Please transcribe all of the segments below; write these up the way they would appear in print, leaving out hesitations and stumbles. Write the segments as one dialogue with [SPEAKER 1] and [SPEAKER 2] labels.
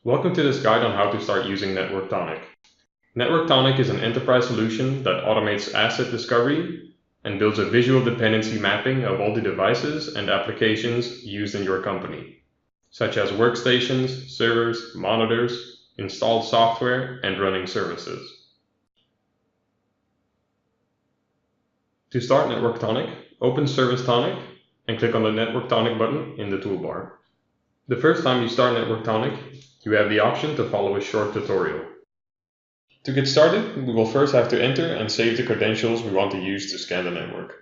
[SPEAKER 1] Welcome to this guide on how to start using NetworkTonic. NetworkTonic is an enterprise solution that automates asset discovery and builds a visual dependency mapping of all the devices and applications used in your company, such as workstations, servers, monitors, installed software, and running services. To start NetworkTonic, open ServiceTonic and click on the NetworkTonic button in the toolbar. The first time you start NetworkTonic, you have the option to follow a short tutorial. To get started, we will first have to enter and save the credentials we want to use to scan the network.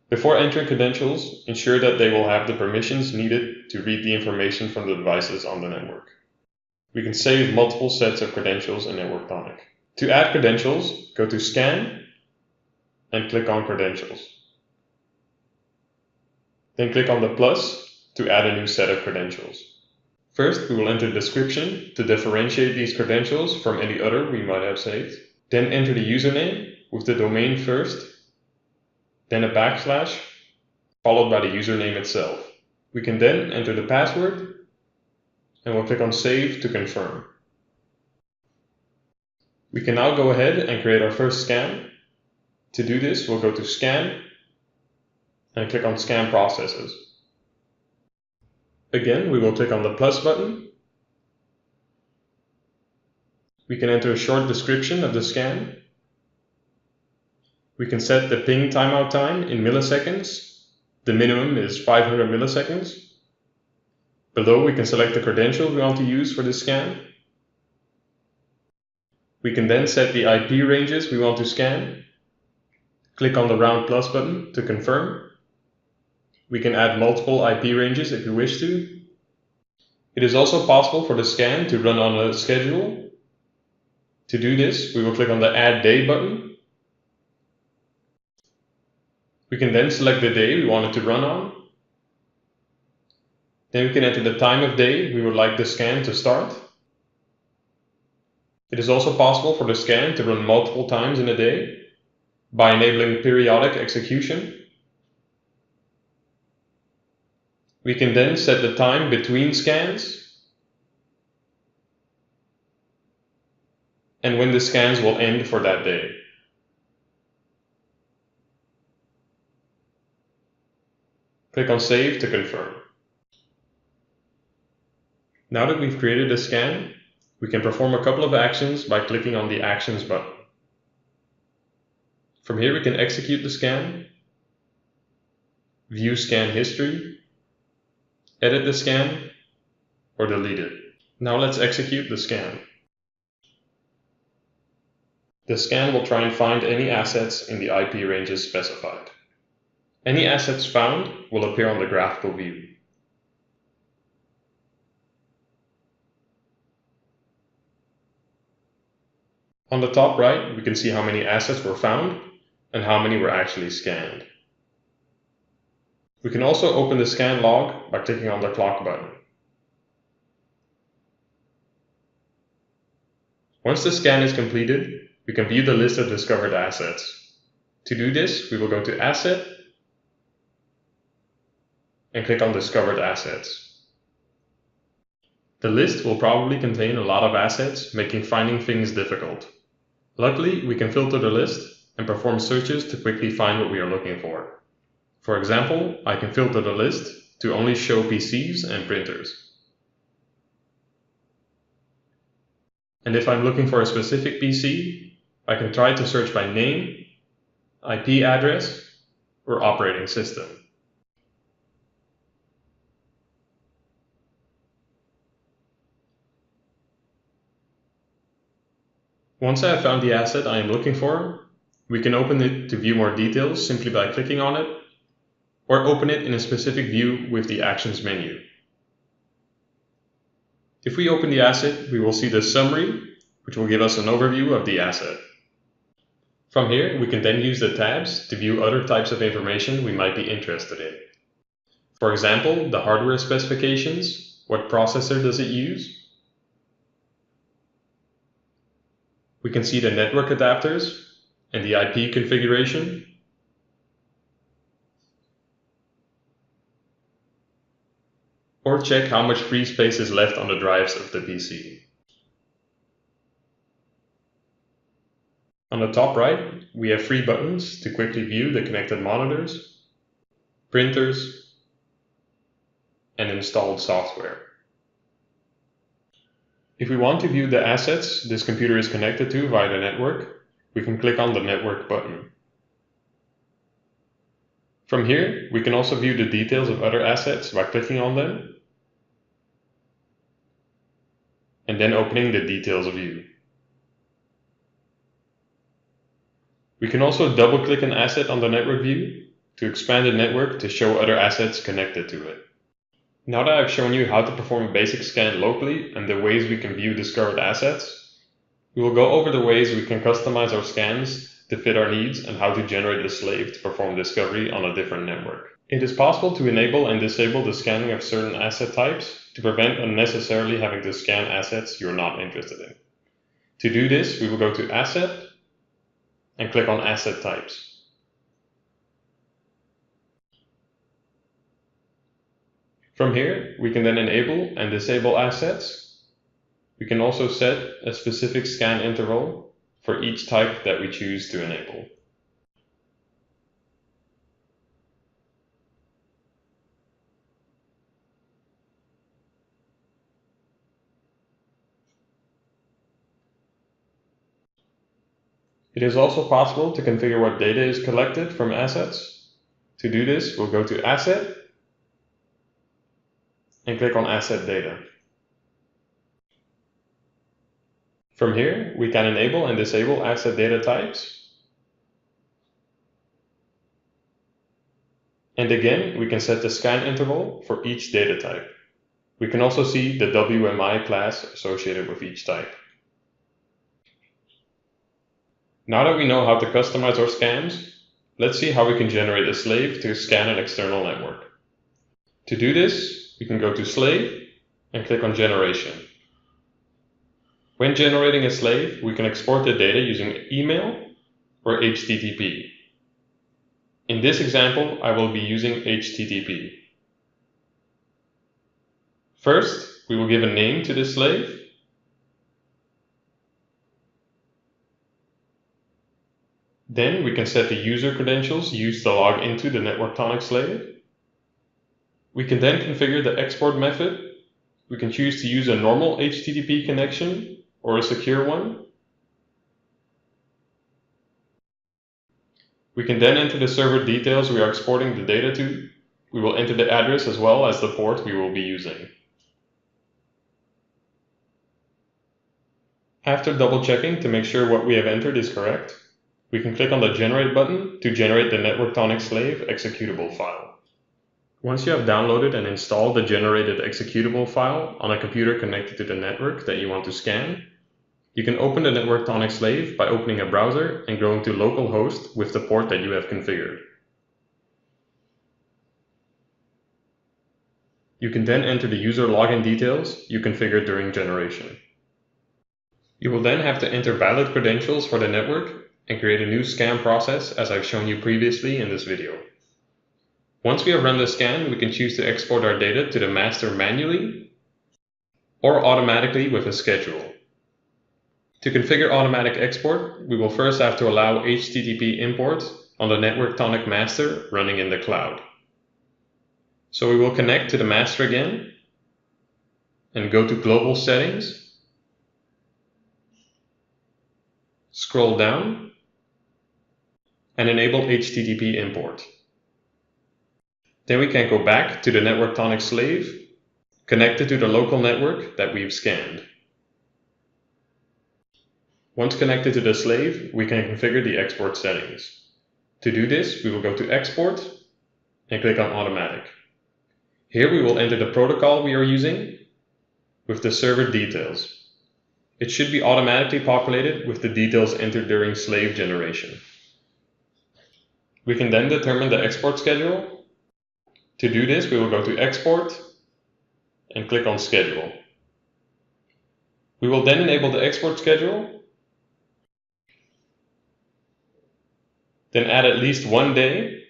[SPEAKER 1] Before entering credentials, ensure that they will have the permissions needed to read the information from the devices on the network. We can save multiple sets of credentials in NetworkTonic. To add credentials, go to Scan and click on Credentials. Then click on the plus to add a new set of credentials. First, we will enter a description to differentiate these credentials from any other we might have saved. Then enter the username with the domain first, then a backslash, followed by the username itself. We can then enter the password, and we'll click on Save to confirm. We can now go ahead and create our first scan. To do this, we'll go to Scan and click on Scan Processes. Again, we will click on the plus button. We can enter a short description of the scan. We can set the ping timeout time in milliseconds. The minimum is 500 milliseconds. Below, we can select the credential we want to use for the scan. We can then set the IP ranges we want to scan. Click on the round plus button to confirm. We can add multiple IP ranges if we wish to. It is also possible for the scan to run on a schedule. To do this, we will click on the Add Day button. We can then select the day we want it to run on. Then we can enter the time of day we would like the scan to start. It is also possible for the scan to run multiple times in a day by enabling periodic execution. We can then set the time between scans and when the scans will end for that day. Click on Save to confirm. Now that we've created a scan, we can perform a couple of actions by clicking on the Actions button. From here we can execute the scan, view scan history, edit the scan, or delete it. Now let's execute the scan. The scan will try and find any assets in the IP ranges specified. Any assets found will appear on the graphical view. On the top right, we can see how many assets were found and how many were actually scanned. We can also open the scan log by clicking on the clock button. Once the scan is completed, we can view the list of discovered assets. To do this, we will go to Asset and click on Discovered Assets. The list will probably contain a lot of assets, making finding things difficult. Luckily, we can filter the list and perform searches to quickly find what we are looking for. For example, I can filter the list to only show PCs and printers. And if I'm looking for a specific PC, I can try to search by name, IP address, or operating system. Once I have found the asset I am looking for, we can open it to view more details simply by clicking on it, or open it in a specific view with the Actions menu. If we open the asset, we will see the summary, which will give us an overview of the asset. From here, we can then use the tabs to view other types of information we might be interested in. For example, the hardware specifications, what processor does it use? We can see the network adapters and the IP configuration. or check how much free space is left on the drives of the PC. On the top right, we have 3 buttons to quickly view the connected monitors, printers, and installed software. If we want to view the assets this computer is connected to via the network, we can click on the Network button. From here, we can also view the details of other assets by clicking on them, and then opening the Details view. We can also double-click an asset on the network view to expand the network to show other assets connected to it. Now that I've shown you how to perform a basic scan locally and the ways we can view discovered assets, we will go over the ways we can customize our scans to fit our needs and how to generate a slave to perform discovery on a different network. It is possible to enable and disable the scanning of certain asset types to prevent unnecessarily having to scan assets you're not interested in. To do this, we will go to Asset and click on Asset Types. From here, we can then enable and disable assets. We can also set a specific scan interval for each type that we choose to enable. It is also possible to configure what data is collected from assets. To do this, we'll go to Asset and click on Asset Data. From here, we can enable and disable asset data types. And again, we can set the scan interval for each data type. We can also see the WMI class associated with each type. Now that we know how to customize our scans, let's see how we can generate a slave to scan an external network. To do this, we can go to Slave and click on Generation. When generating a slave, we can export the data using email or HTTP. In this example, I will be using HTTP. First, we will give a name to the slave. Then we can set the user credentials used to log into the NetworkTonic slave. We can then configure the export method. We can choose to use a normal HTTP connection or a secure one. We can then enter the server details we are exporting the data to. We will enter the address as well as the port we will be using. After double checking to make sure what we have entered is correct, we can click on the Generate button to generate the NetworkTonic slave executable file. Once you have downloaded and installed the generated executable file on a computer connected to the network that you want to scan, you can open the NetworkTonic slave by opening a browser and going to localhost with the port that you have configured. You can then enter the user login details you configured during generation. You will then have to enter valid credentials for the network and create a new scan process as I've shown you previously in this video. Once we have run the scan, we can choose to export our data to the master manually or automatically with a schedule. To configure automatic export, we will first have to allow HTTP import on the NetworkTonic master running in the cloud. So we will connect to the master again and go to Global Settings, scroll down, and enable HTTP import. Then we can go back to the NetworkTonic slave connected to the local network that we've scanned. Once connected to the slave, we can configure the export settings. To do this, we will go to Export and click on Automatic. Here we will enter the protocol we are using with the server details. It should be automatically populated with the details entered during slave generation. We can then determine the export schedule. To do this, we will go to Export and click on Schedule. We will then enable the export schedule, then add at least 1 day,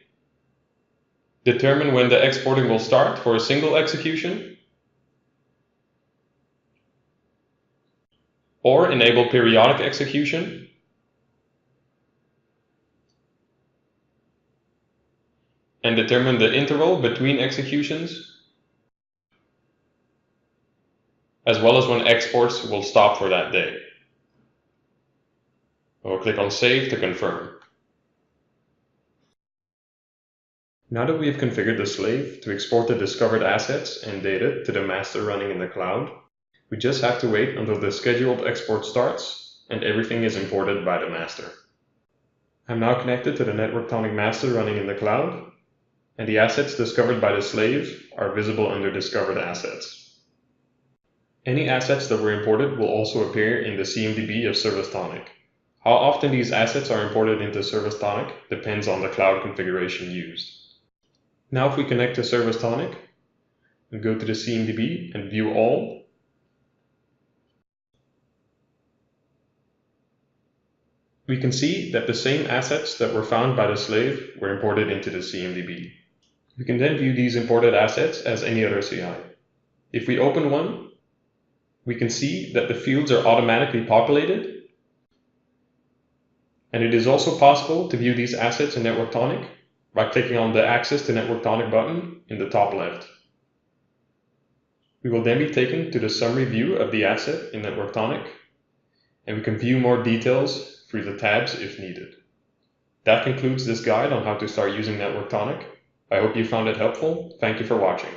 [SPEAKER 1] determine when the exporting will start for a single execution, or enable periodic execution, and determine the interval between executions, as well as when exports will stop for that day. We'll click on Save to confirm. Now that we have configured the slave to export the discovered assets and data to the master running in the cloud, we just have to wait until the scheduled export starts and everything is imported by the master. I'm now connected to the NetworkTonic master running in the cloud, and the assets discovered by the slave are visible under Discovered Assets. Any assets that were imported will also appear in the CMDB of ServiceTonic. How often these assets are imported into ServiceTonic depends on the cloud configuration used. Now if we connect to ServiceTonic and go to the CMDB and view all, we can see that the same assets that were found by the slave were imported into the CMDB. We can then view these imported assets as any other CI. If we open one, we can see that the fields are automatically populated, and it is also possible to view these assets in NetworkTonic by clicking on the Access to NetworkTonic button in the top left. We will then be taken to the summary view of the asset in NetworkTonic, and we can view more details through the tabs if needed. That concludes this guide on how to start using NetworkTonic. I hope you found it helpful. Thank you for watching.